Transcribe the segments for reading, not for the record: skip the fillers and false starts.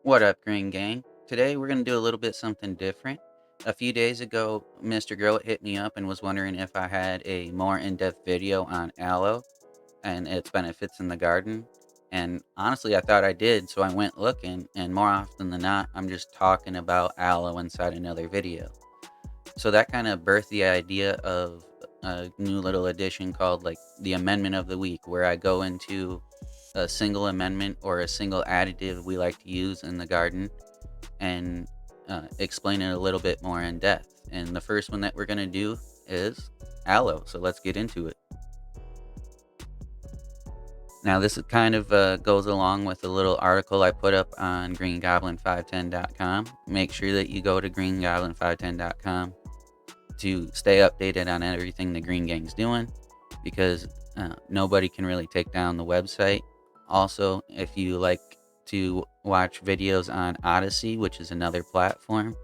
What up, Green Gang? Today we're going to do a little bit something different. A few days ago, Mr. Grow hit me up and was wondering if I had a more in-depth video on aloe and its benefits in the garden. And honestly, I thought I did, so I went looking, and more often than not, I'm just talking about aloe inside another video. So that kind of birthed the idea of a new little addition called like the Amendment of the Week, where I go into a single amendment or a single additive we like to use in the garden and explain it a little bit more in depth. And the first one that we're going to do is aloe. So let's get into it. Now, this kind of goes along with a little article I put up on greengoblin510.com. Make sure that you go to greengoblin510.com to stay updated on everything the Green Gang's doing, because nobody can really take down the website. Also, if you like to watch videos on Odyssey, which is another platform,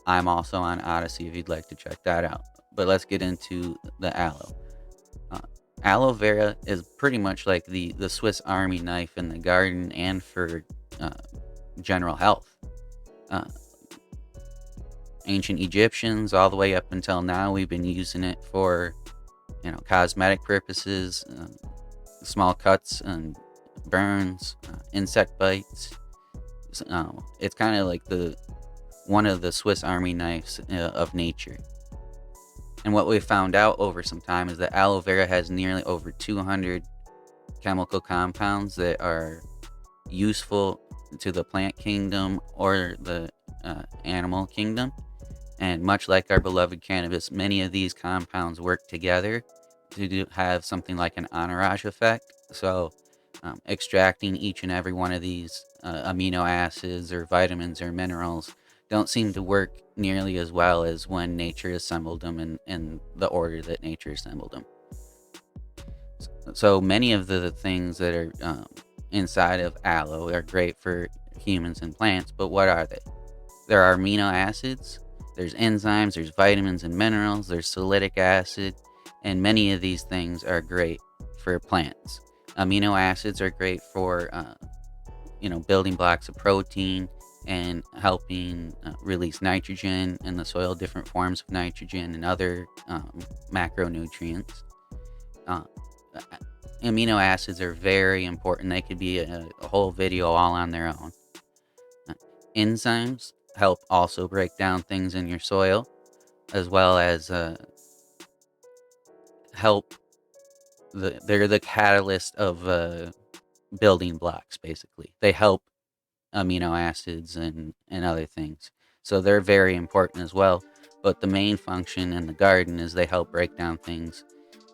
I'm also on Odyssey if you'd like to check that out. But let's get into the aloe. Aloe vera is pretty much like the Swiss Army knife in the garden and for general health. Uh, Ancient Egyptians, all the way up until now, we've been using it for, cosmetic purposes, small cuts and burns, insect bites. It's kind of like one of the Swiss Army knives of nature. And what we found out over some time is that aloe vera has nearly over 200 chemical compounds that are useful to the plant kingdom or the animal kingdom. And much like our beloved cannabis, many of these compounds work together to have something like an entourage effect. So, extracting each and every one of these amino acids or vitamins or minerals don't seem to work nearly as well as when nature assembled them in the order that nature assembled them. So many of the things that are inside of aloe are great for humans and plants, but what are they? There are amino acids, there's enzymes, there's vitamins and minerals, there's salicylic acid, and many of these things are great for plants. Amino acids are great for, building blocks of protein and helping release nitrogen in the soil, different forms of nitrogen and other macronutrients. Uh, Amino acids are very important. They could be a whole video all on their own. Enzymes help also break down things in your soil, as well as help. They're the catalyst of building blocks, basically. They help amino acids and other things. So they're very important as well. But the main function in the garden is they help break down things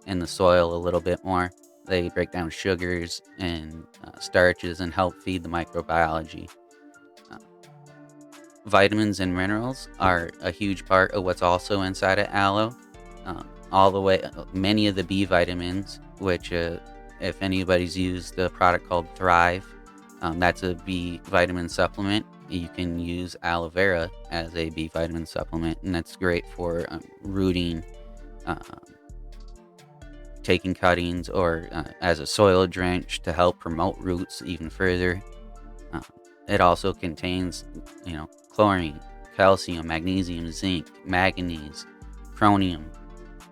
in the soil a little bit more. They break down sugars and starches and help feed the microbiology. Uh, Vitamins and minerals are a huge part of what's also inside of aloe. All the way, many of the B vitamins, which if anybody's used the product called Thrive, that's a B vitamin supplement. You can use aloe vera as a B vitamin supplement, and that's great for rooting, uh, taking cuttings, or as a soil drench to help promote roots even further. Uh, it also contains, chlorine, calcium, magnesium, zinc, manganese, chromium,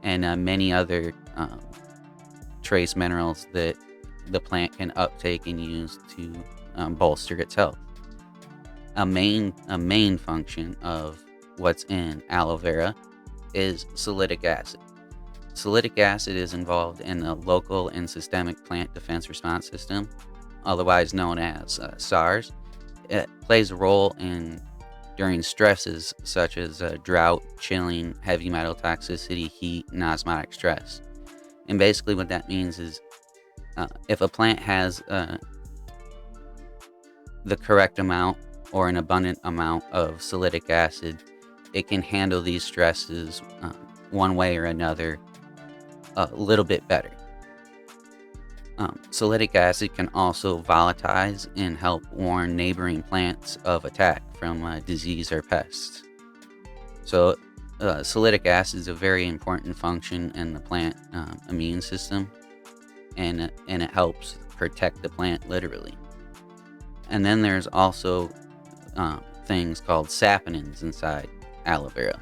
and many other trace minerals that the plant can uptake and use to bolster its health. A main function of what's in aloe vera is salicylic acid. Salicylic acid is involved in the local and systemic plant defense response system, otherwise known as SARS. It plays a role during stresses such as drought, chilling, heavy metal toxicity, heat, and osmotic stress. And basically what that means is if a plant has the correct amount or an abundant amount of salicylic acid, it can handle these stresses one way or another a little bit better. Salicylic acid can also volatilize and help warn neighboring plants of attack from disease or pests. So, salicylic acid is a very important function in the plant immune system, and it helps protect the plant literally. And then there's also things called saponins inside aloe vera,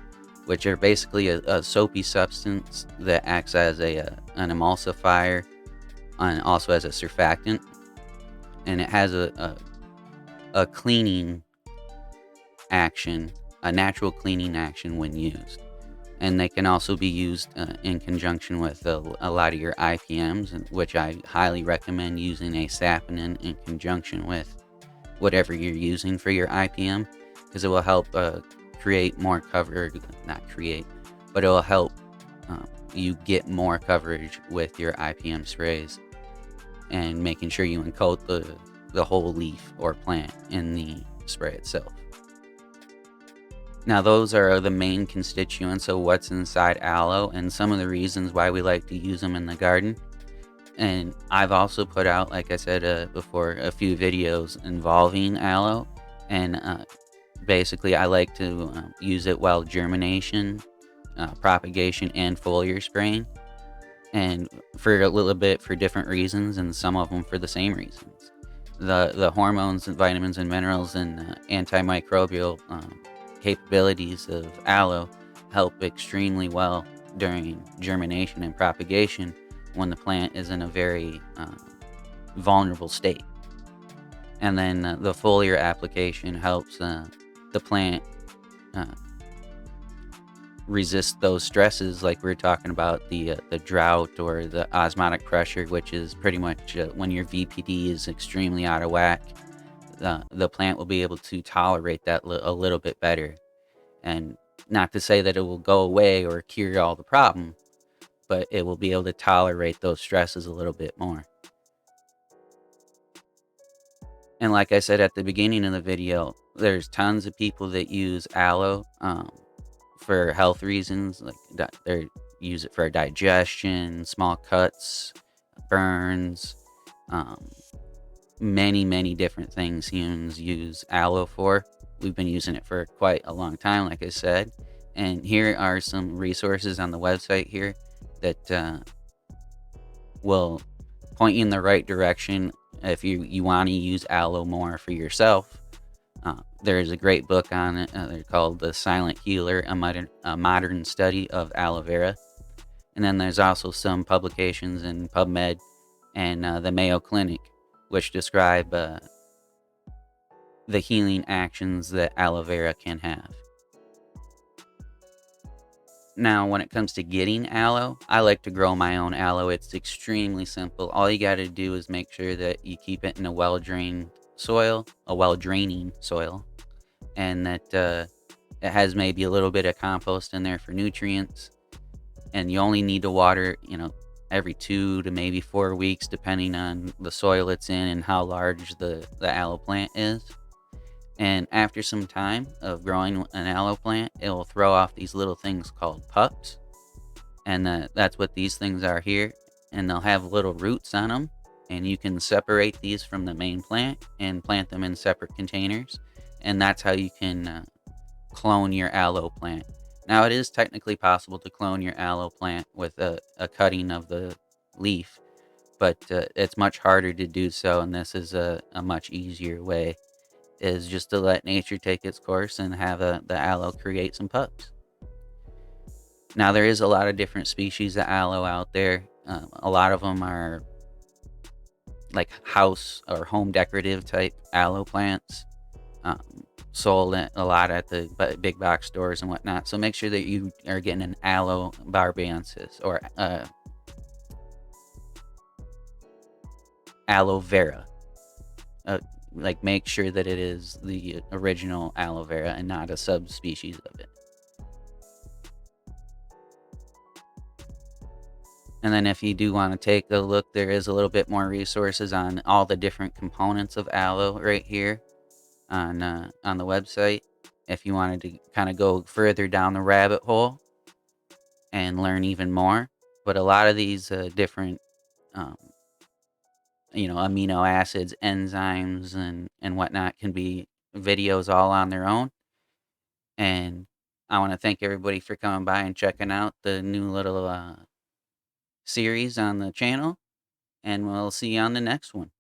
which are basically a soapy substance that acts as an emulsifier and also as a surfactant, and it has a cleaning action, a natural cleaning action when used. And they can also be used in conjunction with a lot of your IPMs, which I highly recommend using a saponin in conjunction with whatever you're using for your IPM, because it will help create more coverage, not create, but it will help you get more coverage with your IPM sprays and making sure you encode the whole leaf or plant in the spray itself. Now, those are the main constituents of what's inside aloe and some of the reasons why we like to use them in the garden. And I've also put out, like I said before, a few videos involving aloe. And basically, I like to use it while germination, propagation, and foliar spraying. And for a little bit for different reasons, and some of them for the same reasons. The hormones and vitamins and minerals and antimicrobial capabilities of aloe help extremely well during germination and propagation when the plant is in a very vulnerable state. And then the foliar application helps the plant resist those stresses, like we were talking about the drought or the osmotic pressure, which is pretty much when your VPD is extremely out of whack. The plant will be able to tolerate that a little bit better. And not to say that it will go away or cure all the problem, but it will be able to tolerate those stresses a little bit more. And like I said at the beginning of the video, there's tons of people that use aloe for health reasons, like they use it for digestion, small cuts, burns, many different things humans use aloe for. We've been using it for quite a long time, like I said. And here are some resources on the website here that will point you in the right direction if you want to use aloe more for yourself. There is a great book on it. They're called The Silent Healer, a modern study of aloe vera. And then there's also some publications in PubMed and the Mayo Clinic, which describe the healing actions that aloe vera can have. Now, when it comes to getting aloe, I like to grow my own aloe. It's extremely simple. All you got to do is make sure that you keep it in a well-draining soil, and that it has maybe a little bit of compost in there for nutrients. And you only need to water, every 2 to maybe 4 weeks, depending on the soil it's in and how large the aloe plant is. And after some time of growing an aloe plant, it will throw off these little things called pups. And that's what these things are here. And they'll have little roots on them. And you can separate these from the main plant and plant them in separate containers. And that's how you can clone your aloe plant. Now, it is technically possible to clone your aloe plant with a cutting of the leaf. But it's much harder to do so. And this is a much easier way. Is just to let nature take its course and have the aloe create some pups. Now, there is a lot of different species of aloe out there. A lot of them are like house or home decorative type aloe plants, sold a lot at the big box stores and whatnot. So make sure that you are getting an Aloe barbaensis or aloe vera. Make sure that it is the original aloe vera and not a subspecies of it. And then if you do want to take a look, there is a little bit more resources on all the different components of aloe right here on the website. If you wanted to kind of go further down the rabbit hole and learn even more. But a lot of these different amino acids, enzymes, and whatnot can be videos all on their own. And I want to thank everybody for coming by and checking out the new little series on the channel. And we'll see you on the next one.